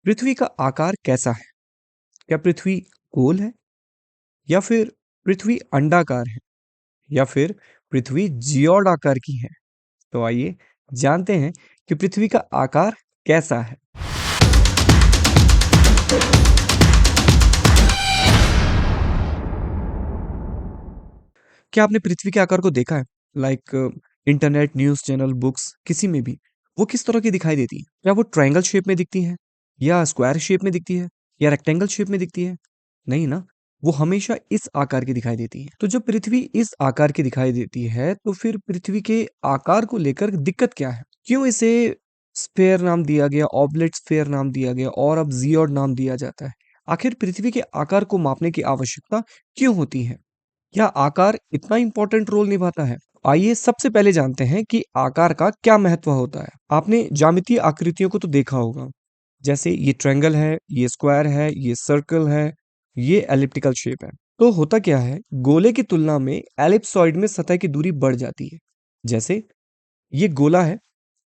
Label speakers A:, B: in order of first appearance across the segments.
A: पृथ्वी का आकार कैसा है? क्या पृथ्वी गोल है या फिर पृथ्वी अंडाकार है या फिर पृथ्वी जियोड आकार की है? तो आइए जानते हैं कि पृथ्वी का आकार कैसा है। क्या आपने पृथ्वी के आकार को देखा है? Like internet, news channel, books किसी में भी वो किस तरह की दिखाई देती है? क्या वो ट्रायंगल शेप में दिखती है या स्क्वायर शेप में दिखती है या रेक्टेंगल शेप में दिखती है? नहीं ना, वो हमेशा इस आकार की दिखाई देती है। तो जब पृथ्वी इस आकार की दिखाई देती है तो फिर पृथ्वी के आकार को लेकर दिक्कत क्या है? क्यों इसे स्फेयर नाम दिया गया, ऑब्लेट स्फेयर नाम दिया गया और अब जियोड नाम दिया जाता है? आखिर पृथ्वी के आकार को मापने की आवश्यकता क्यों होती है? क्या आकार इतना इम्पोर्टेंट रोल निभाता है? आइए सबसे पहले जानते हैं कि आकार का क्या महत्व होता है। आपने ज्यामितीय आकृतियों को तो देखा होगा, जैसे ये ट्रायंगल है, ये स्क्वायर है, ये सर्कल है, ये एलिप्टिकल शेप है। तो होता क्या है, गोले की तुलना में एलिप्सॉइड में सतह की दूरी बढ़ जाती है। जैसे ये गोला है,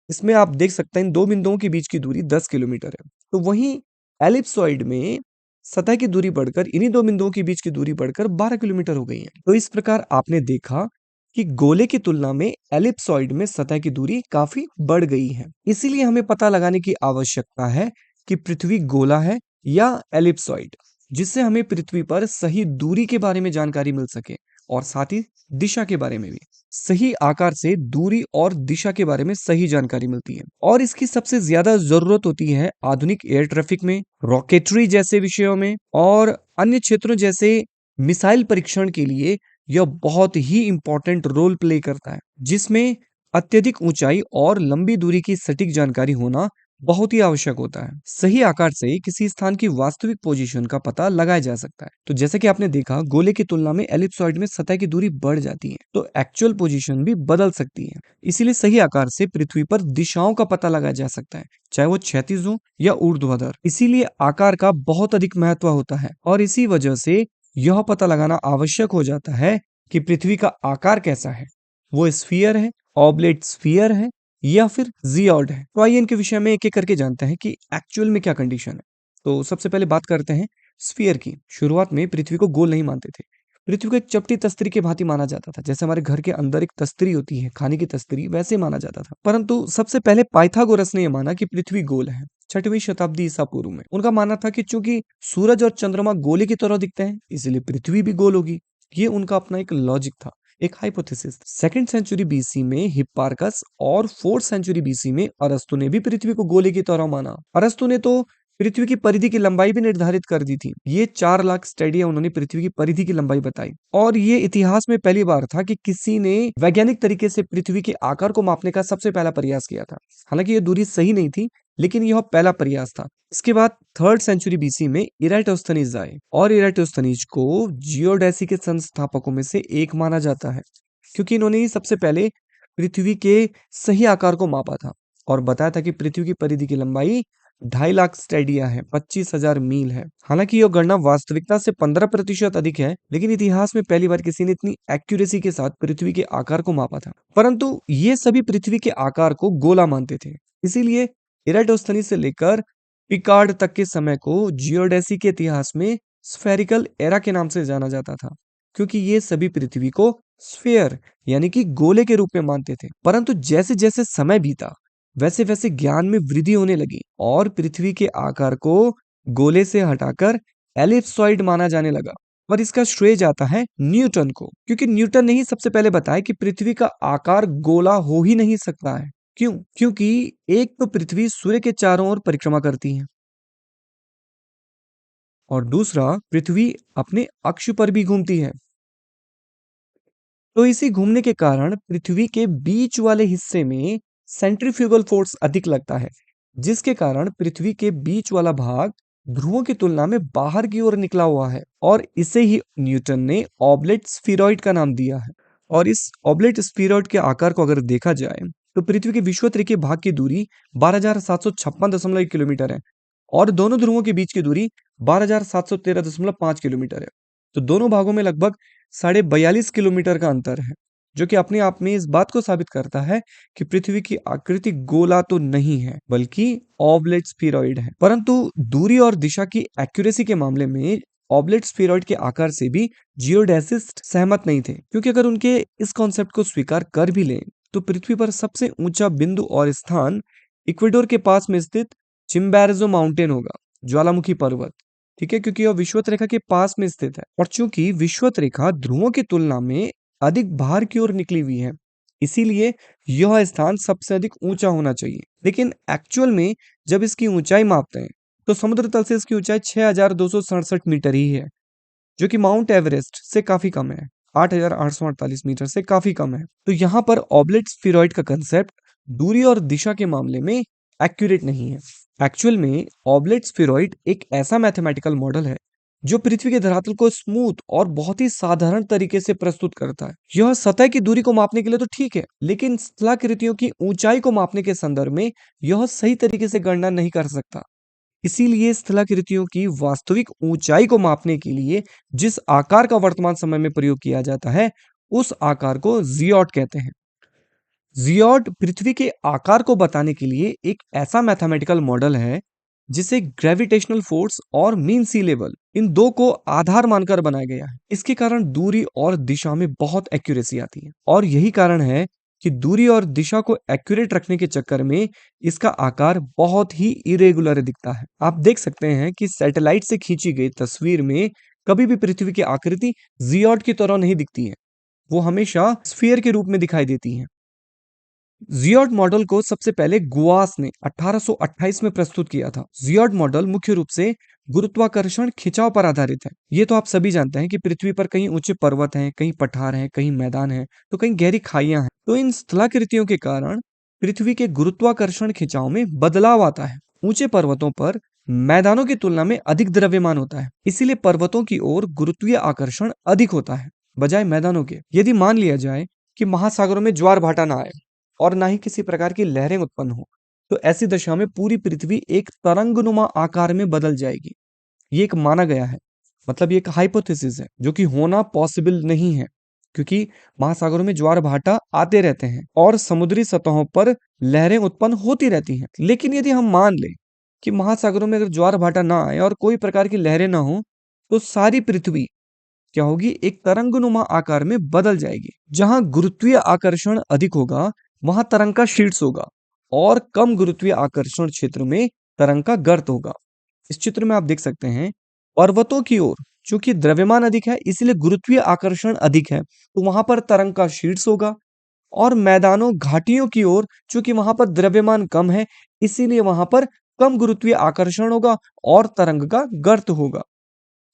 A: इसमें आप देख सकते हैं इन दो बिंदुओं के बीच की दूरी 10 किलोमीटर है। तो वहीं एलिप्सॉइड में सतह की दूरी बढ़कर इन्हीं दो बिंदुओं के बीच की दूरी बढ़कर 12 किलोमीटर हो गई है। तो इस प्रकार आपने देखा कि गोले की तुलना में एलिप्सॉइड में सतह की दूरी काफी बढ़ गई है। इसीलिए हमें पता लगाने की आवश्यकता है कि पृथ्वी गोला है या एलिप्सॉइड, जिससे हमें पृथ्वी पर सही दूरी के बारे में जानकारी मिल सके और साथ ही दिशा के बारे में भी। सही आकार से दूरी और दिशा के बारे में सही जानकारी मिलती है और इसकी सबसे ज्यादा जरूरत होती है आधुनिक एयर ट्रैफिक में, रॉकेटरी जैसे विषयों में और अन्य क्षेत्रों जैसे मिसाइल परीक्षण के लिए। यह बहुत ही इंपॉर्टेंट रोल प्ले करता है, जिसमें अत्यधिक ऊंचाई और लंबी दूरी की सटीक जानकारी होना बहुत ही आवश्यक होता है। सही आकार से किसी स्थान की वास्तविक पोजीशन का पता लगाया जा सकता है। तो जैसे कि आपने देखा, गोले की तुलना में एलिप्सॉइड में सतह की दूरी बढ़ जाती है, तो एक्चुअल पोजीशन भी बदल सकती है। इसीलिए सही आकार से पृथ्वी पर दिशाओं का पता लगाया जा सकता है, चाहे वो क्षैतिज हो या ऊर्ध्वाधर। इसीलिए आकार का बहुत अधिक महत्व होता है और इसी वजह से यह पता लगाना आवश्यक हो जाता है कि पृथ्वी का आकार कैसा है। वो स्फीयर है, ऑब्लेट स्फीयर है या फिर जियोड है। तो आइए इनके विषय में एक-एक करके जानते हैं कि एक्चुअल में क्या कंडीशन है। तो सबसे पहले बात करते हैं स्फीयर की। शुरुआत में पृथ्वी को गोल नहीं मानते थे। पृथ्वी को एक चपटी तस्तरी के भांति माना जाता था। जैसे हमारे घर के अंदर एक तस्तरी होती है, खाने की तस्तरी, वैसे माना जाता था। परंतु सबसे पहले पाइथागोरस ने यह माना कि पृथ्वी गोल है। 6वीं शताब्दी ईसा पूर्व में उनका मानना था कि चूंकि सूरज और चंद्रमा गोले की तरह दिखते हैं, इसलिए पृथ्वी भी गोल होगी। ये उनका अपना एक लॉजिक था, एक हाइपोथेसिस। सेकंड सेंचुरी बीसी में हिप्पारकस और फोर्थ सेंचुरी बीसी में अरस्तु ने भी पृथ्वी को गोले की तरह माना। अरस्तु ने तो पृथ्वी की परिधि की लंबाई भी निर्धारित कर दी थी। ये 4 लाख स्टेडिया उन्होंने पृथ्वी की परिधि की लंबाई बताई और ये इतिहास में पहली बार था कि किसी ने वैज्ञानिक तरीके से पृथ्वी के आकार को मापने का सबसे पहला प्रयास किया था। हालांकि ये दूरी सही नहीं थी, लेकिन यह पहला प्रयास था। इसके बाद थर्ड सेंचुरी बीसी में इराटोस्थनीज आए और इराटोस्थनीज को जियोडेसी के संस्थापकों में से एक माना जाता है, क्योंकि इन्होंने ही सबसे पहले पृथ्वी के सही आकार को मापा था और बताया था कि पृथ्वी की परिधि की लंबाई 2.5 लाख स्टेडिया है, 25,000 मील है। हालांकि यह गणना वास्तविकता से 15% अधिक है, लेकिन इतिहास में पहली बार किसी ने इतनी एक्यूरेसी के साथ पृथ्वी के आकार को मापा था। परंतु ये सभी पृथ्वी के आकार को गोला मानते थे। इसीलिए इराटोस्थनीज से लेकर पिकार्ड तक के समय को जियोडेसी के इतिहास में स्फेरिकल एरा के नाम से जाना जाता था, क्योंकि ये सभी पृथ्वी को स्फेयर यानी कि गोले के रूप में मानते थे। परंतु जैसे जैसे समय बीता, वैसे वैसे ज्ञान में वृद्धि होने लगी और पृथ्वी के आकार को गोले से हटाकर एलिप्सॉइड माना जाने लगा। और इसका श्रेय जाता है न्यूटन को, क्योंकि न्यूटन ने ही सबसे पहले बताया कि पृथ्वी का आकार गोला हो ही नहीं सकता है। क्यों? क्योंकि एक तो पृथ्वी सूर्य के चारों ओर परिक्रमा करती है और दूसरा पृथ्वी अपने अक्ष पर भी घूमती है। तो इसी घूमने के कारण पृथ्वी के बीच वाले हिस्से में सेंट्रीफ्यूगल फोर्स अधिक लगता है, जिसके कारण पृथ्वी के बीच वाला भाग ध्रुवों की तुलना में बाहर की ओर निकला हुआ है और इसे ही न्यूटन ने ऑब्लेट स्फीरॉइड का नाम दिया है। और इस ऑब्लेट स्फीरॉइड के आकार को अगर देखा जाए तो पृथ्वी के विषुवतीय भाग की दूरी 12,756.1 किलोमीटर है और दोनों ध्रुवों के बीच की दूरी 12,713.5 किलोमीटर है। तो दोनों भागों में लगभग 42.5 किलोमीटर का अंतर है। जो कि अपने आप में इस बात को साबित करता है कि पृथ्वी की आकृति गोला तो नहीं है बल्कि ऑबलेट स्फीरॉइड है। परंतु दूरी और दिशा की एक्यूरेसी के मामले में ऑबलेट स्फीरॉइड के आकार से भी जियोडेसिस्ट सहमत नहीं थे, क्योंकि अगर उनके इस कॉन्सेप्ट को स्वीकार कर भी लें तो पृथ्वी पर सबसे ऊंचा बिंदु और स्थान इक्वेडोर के पास में स्थित चिम्बेरजो माउंटेन होगा, ज्वालामुखी पर्वत। ठीक है, क्योंकि यह विषुवत रेखा के पास में स्थित है और चूंकि विषुवत रेखा ध्रुवों की तुलना में अधिक बाहर की ओर निकली हुई है, इसीलिए यह स्थान सबसे अधिक ऊंचा होना चाहिए। लेकिन एक्चुअल में जब इसकी ऊंचाई मापते हैं तो समुद्र तल से इसकी ऊंचाई 6,267 मीटर ही है, जो कि माउंट एवरेस्ट से काफी कम है। 8,848 मीटर से काफी कम है। तो यहाँ पर ऑबलेट स्फीरॉइड का कंसेप्ट दूरी और दिशा के मामले में एक्यूरेट नहीं है। एक्चुअल में ऑबलेट स्फीरॉइड एक ऐसा मैथमेटिकल मॉडल है जो पृथ्वी के धरातल को स्मूथ और बहुत ही साधारण तरीके से प्रस्तुत करता है। यह सतह की दूरी को मापने के लिए तो ठीक है, लेकिन स्थलाकृतियों की ऊंचाई को मापने के संदर्भ में यह सही तरीके से गणना नहीं कर सकता। इसीलिए स्थलाकृतियों की वास्तविक ऊंचाई को मापने के लिए जिस आकार का वर्तमान समय में प्रयोग किया जाता है, उस आकार को जियोट कहते हैं। जियोट पृथ्वी के आकार को बताने के लिए एक ऐसा मैथमेटिकल मॉडल है जिसे ग्रेविटेशनल फोर्स और मीन सी लेवल, इन दो को आधार मानकर बनाया गया है। इसके कारण दूरी और दिशा में बहुत एक्यूरेसी आती है और यही कारण है कि दूरी और दिशा को एक्यूरेट रखने के चक्कर में इसका आकार बहुत ही इरेगुलर दिखता है। आप देख सकते हैं कि सैटेलाइट से खींची गई तस्वीर में कभी भी पृथ्वी की आकृति जियोट की तरह नहीं दिखती है, वो हमेशा स्फीयर के रूप में दिखाई देती है। जियोट मॉडल को सबसे पहले गुआस ने 1828 में प्रस्तुत किया था। जियोट मॉडल मुख्य रूप से गुरुत्वाकर्षण खिंचाव पर आधारित है। ये तो आप सभी जानते हैं कि पृथ्वी पर कहीं ऊंचे पर्वत हैं, कहीं पठार हैं, कहीं मैदान हैं, तो कहीं गहरी खाइयां हैं। तो इन स्थलाकृतियों के कारण पृथ्वी के गुरुत्वाकर्षण खिंचाव में बदलाव आता है। ऊंचे पर्वतों पर मैदानों की तुलना में अधिक द्रव्यमान होता है, इसीलिए पर्वतों की ओर गुरुत्वीय आकर्षण अधिक होता है बजाय मैदानों के। यदि मान लिया जाए कि महासागरों में ज्वार भाटा ना आए और ना ही किसी प्रकार की लहरें उत्पन्न हो, तो ऐसी दशा में पूरी पृथ्वी एक तरंगनुमा आकार में बदल जाएगी। ये एक माना गया है, मतलब ये एक हाइपोथेसिस है जो कि होना पॉसिबल नहीं है, क्योंकि महासागरों में ज्वार भाटा आते रहते हैं और समुद्री सतहों पर लहरें उत्पन्न होती रहती हैं। लेकिन यदि हम मान लें कि महासागरों में अगर ज्वार भाटा ना आए और कोई प्रकार की लहरें ना हो, तो सारी पृथ्वी क्या होगी, एक तरंगनुमा आकार में बदल जाएगी। जहां गुरुत्वीय आकर्षण अधिक होगा वहां तरंग का शीर्ष होगा और कम गुरुत्वीय आकर्षण क्षेत्र में तरंग का गर्त होगा। इस चित्र में आप देख सकते हैं पर्वतों की ओर चूंकि द्रव्यमान अधिक है इसलिए गुरुत्वीय आकर्षण अधिक है, तो वहां पर तरंग का शीर्ष होगा। और मैदानों घाटियों की ओर चूंकि वहां पर द्रव्यमान कम है इसीलिए वहां पर कम गुरुत्वीय आकर्षण होगा और तरंग का गर्त होगा।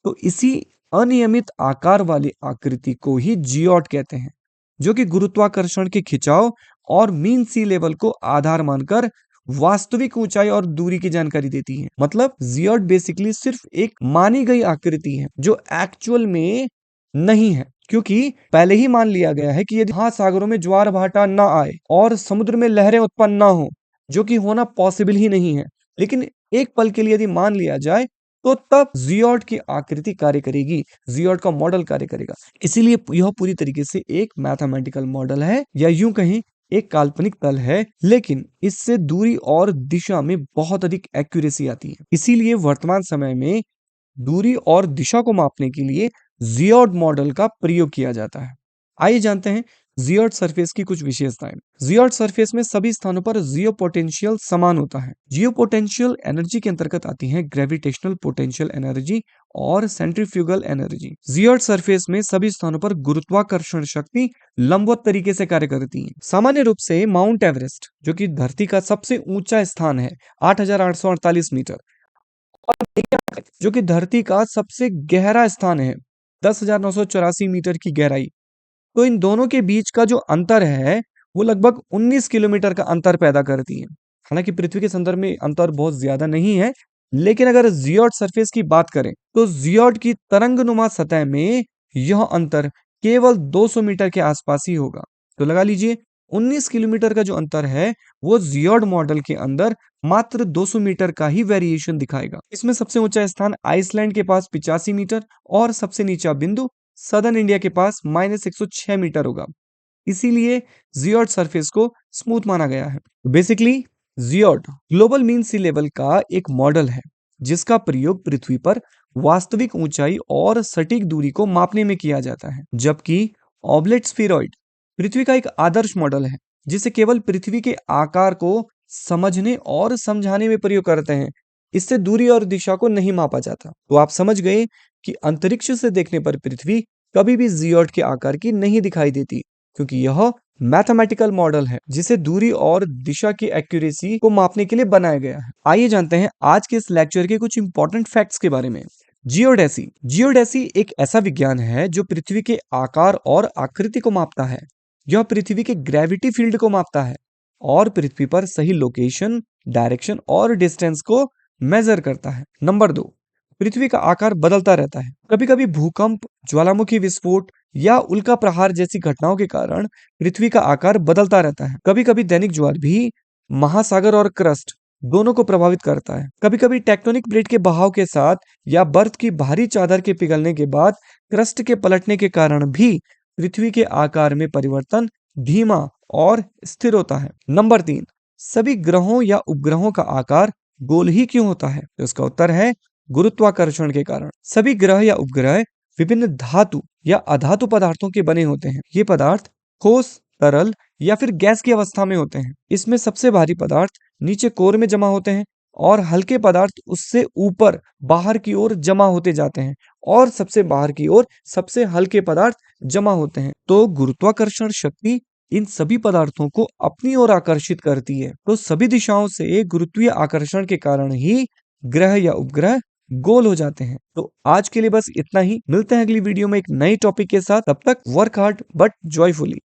A: तो इसी अनियमित आकार वाली आकृति को ही जियोट कहते हैं, जो कि गुरुत्वाकर्षण के खिंचाव और मीन सी लेवल को आधार मानकर वास्तविक ऊंचाई और दूरी की जानकारी देती है। मतलब जियोट बेसिकली सिर्फ एक मानी गई आकृति है जो एक्चुअल में नहीं है, क्योंकि पहले ही मान लिया गया है कि यदि महासागरों में ज्वार भाटा ना आए और समुद्र में लहरें उत्पन्न ना हो, जो कि होना पॉसिबल ही नहीं है, लेकिन एक पल के लिए यदि मान लिया जाए तो तब जियोट की आकृति कार्य करेगी, जियोट का मॉडल कार्य करेगा। इसीलिए यह पूरी तरीके से एक मैथमेटिकल मॉडल है या यूं कहें एक काल्पनिक तल है, लेकिन इससे दूरी और दिशा में बहुत अधिक एक्यूरेसी आती है। इसीलिए वर्तमान समय में दूरी और दिशा को मापने के लिए जियोट मॉडल का प्रयोग किया जाता है। आइए जानते हैं जियोट सरफेस की कुछ विशेषताएं। जियोट सरफेस में सभी स्थानों पर जियो पोटेंशियल समान होता है। जियो पोटेंशियल एनर्जी के अंतर्गत आती है ग्रेविटेशनल पोटेंशियल एनर्जी और सेंट्रीफ्यूगल एनर्जी। जियोट सरफेस में सभी स्थानों पर गुरुत्वाकर्षण शक्ति लंबवत तरीके से कार्य करती है। सामान्य रूप से माउंट एवरेस्ट, जो कि धरती का सबसे ऊंचा स्थान है 8,848 मीटर, जो कि धरती का सबसे गहरा स्थान है 10,984 मीटर की गहराई, तो इन दोनों के बीच का जो अंतर है वो लगभग 19 किलोमीटर का अंतर पैदा करती है। हालांकि पृथ्वी के संदर्भ में अंतर बहुत ज्यादा नहीं है, लेकिन अगर जियोट सरफेस की बात करें तो जियोट की तरंगनुमा सतह में यह अंतर केवल 200 मीटर के आसपास ही होगा। तो लगा लीजिए 19 किलोमीटर का जो अंतर है वो जियोट मॉडल के अंदर मात्र 200 मीटर का ही वेरिएशन दिखाएगा। इसमें सबसे ऊंचा स्थान आइसलैंड के पास 85 मीटर और सबसे नीचा बिंदु सदर्न इंडिया के पास -106 मीटर होगा। इसीलिए जियोड सरफेस को स्मूथ माना गया है। बेसिकली जियोड ग्लोबल मीन सी लेवल का एक मॉडल है जिसका प्रयोग पृथ्वी पर वास्तविक ऊंचाई और सटीक दूरी को मापने में किया जाता है, जबकि ऑब्लेट स्फीरॉइड पृथ्वी का एक आदर्श मॉडल है जिसे केवल पृथ्वी के आकार को समझने और समझाने में प्रयोग करते हैं। इससे दूरी और दिशा को नहीं मापा जाता। तो आप समझ गए कि अंतरिक्ष से देखने पर पृथ्वी कभी भी जियोड के आकार की नहीं दिखाई देती, क्योंकि यह मैथमेटिकल मॉडल है जिसे दूरी और दिशा की एक्यूरेसी को मापने के लिए बनाया गया है। आइए जानते हैं आज के इस लेक्चर के कुछ इंपॉर्टेंट फैक्ट्स के बारे में। जियोडेसी जियोडेसी एक ऐसा विज्ञान है जो पृथ्वी के आकार और आकृति को मापता है। यह पृथ्वी के ग्रेविटी फील्ड को मापता है और पृथ्वी पर सही लोकेशन, डायरेक्शन और डिस्टेंस को मेजर करता है। नंबर 2, पृथ्वी का आकार बदलता रहता है। कभी कभी भूकंप, ज्वालामुखी विस्फोट या उल्का प्रहार जैसी घटनाओं के कारण पृथ्वी का आकार बदलता रहता है। कभी कभी दैनिक ज्वार भी महासागर और क्रस्ट दोनों को प्रभावित करता है। कभी कभी टेक्टोनिक प्लेट के बहाव के साथ या बर्फ की भारी चादर के पिघलने के बाद क्रस्ट के पलटने के कारण भी पृथ्वी के आकार में परिवर्तन धीमा और स्थिर होता है। नंबर 3, सभी ग्रहों या उपग्रहों का आकार गोल ही क्यों होता है? तो इसका उत्तर है गुरुत्वाकर्षण के कारण। सभी ग्रह या उपग्रह विभिन्न धातु या अधातु पदार्थों के बने होते हैं। ये पदार्थ ठोस, तरल या फिर गैस की अवस्था में होते हैं। इसमें सबसे भारी पदार्थ नीचे कोर में जमा होते हैं और हल्के पदार्थ उससे ऊपर बाहर की ओर जमा होते जाते हैं और सबसे बाहर की ओर सबसे हल्के पदार्थ जमा होते हैं। तो गुरुत्वाकर्षण शक्ति इन सभी पदार्थों को अपनी ओर आकर्षित करती है। तो सभी दिशाओं से गुरुत्वीय आकर्षण के कारण ही ग्रह या उपग्रह गोल हो जाते हैं। तो आज के लिए बस इतना ही। मिलते हैं अगली वीडियो में एक नई टॉपिक के साथ। तब तक वर्क हार्ड बट जॉयफुली।